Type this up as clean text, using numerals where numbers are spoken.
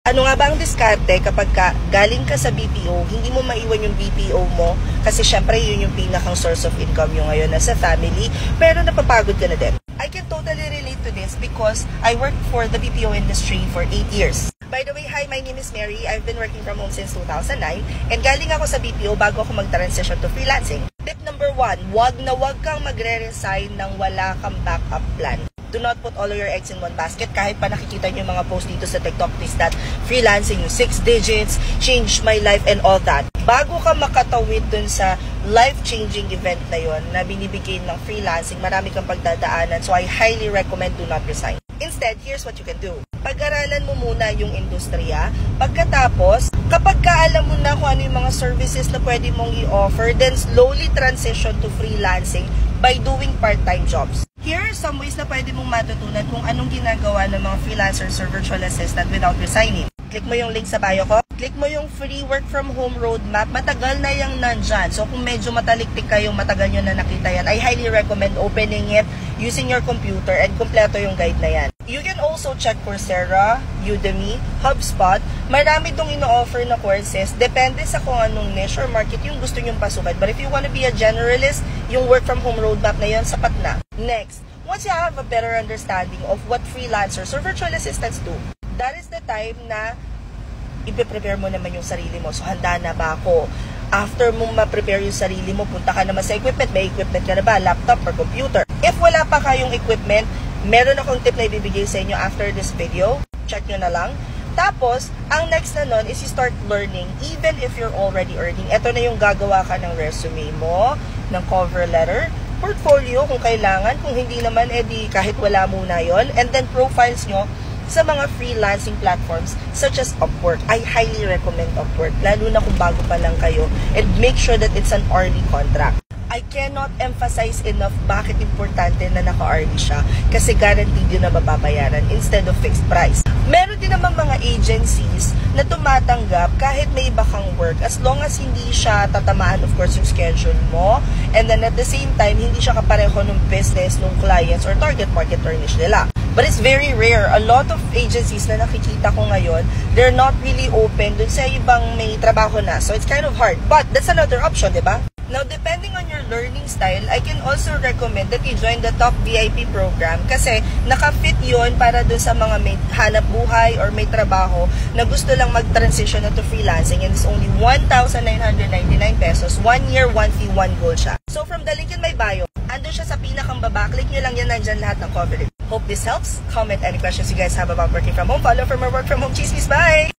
Ano nga ba ang diskarte kapag galing ka sa BPO, hindi mo maiwan yung BPO mo kasi syempre yun yung pinakang source of income yung ngayon as a family, pero napapagod ka na din. I can totally relate to this because I worked for the BPO industry for 8 years. By the way, hi, my name is Mary. I've been working from home since 2009 and galing ako sa BPO bago ako mag-transition to freelancing. Tip number 1, wag kang magre-resign nang wala kang backup plan. Do not put all of your eggs in one basket. Kahit pa nakikita niyo yung mga post dito sa TikTok, is that freelancing yung 6 digits, changed my life and all that. Bago ka makatawid dun sa life-changing event na yon na binibigay ng freelancing, marami kang pagdadaanan. So I highly recommend do not resign. Instead, here's what you can do. Pag-aralan mo muna yung industriya. Pagkatapos, kapag alam mo na kung ano yung mga services na pwede mong i-offer, then slowly transition to freelancing by doing part-time jobs. Here are some ways na pwede mong matutunan kung anong ginagawa ng mga freelancers or virtual assistant without resigning. Click mo yung link sa bio ko. Click mo yung free work from home roadmap. Matagal na yung nandyan. So kung medyo mataliktik kayo, matagal nyo na nakita yan, I highly recommend opening it using your computer and kumpleto yung guide na yan. You can also check Coursera, Udemy, HubSpot. Marami dong ino-offer na courses. Depende sa kung anong niche or market yung gusto nyong pasukan. But if you want to be a generalist, yung work from home roadmap na yun, sapat na. Next, once you have a better understanding of what freelancers or virtual assistants do, that is the time na i-prepare mo naman yung sarili mo. So, handa na ba ako? After mong ma-prepare yung sarili mo, punta ka naman sa equipment. May equipment ka na ba? Laptop or computer? If wala pa kayong equipment, meron akong tip na ibibigay sa inyo after this video. Check nyo na lang. Tapos, ang next na nun is you start learning even if you're already earning. Ito na yung gagawa ka ng resume mo, ng cover letter, portfolio kung kailangan. Kung hindi naman, edi kahit wala muna yon. And then profiles nyo sa mga freelancing platforms such as Upwork. I highly recommend Upwork, lalo na kung bago pa lang kayo. And make sure that it's an hourly contract. I cannot emphasize enough bakit importante na naka-hourly siya kasi guaranteed yun na mababayaran instead of fixed price. Meron din naman mga agencies na tumatanggap kahit may iba kang work as long as hindi siya tatamaan of course yung schedule mo and then at the same time hindi siya kapareho ng business ng clients or target market or niche nila. But it's very rare. A lot of agencies na nakikita ko ngayon, they're not really open dun sa ibang may trabaho na. So it's kind of hard. But that's another option, di ba? Now, depending on your learning style, I can also recommend that you join the Top VIP program kasi naka-fit yun para dun sa mga may hanap buhay or may trabaho na gusto lang mag-transition na to freelancing and it's only 1,999 pesos. 1 year, 1 fee, 1 goal siya. So, from the link in my bio, andun siya sa pinakang baba. Click nyo lang yan, nandyan lahat ng coverage. Hope this helps. Comment any questions you guys have about working from home. Follow for more work from home chismis. Bye!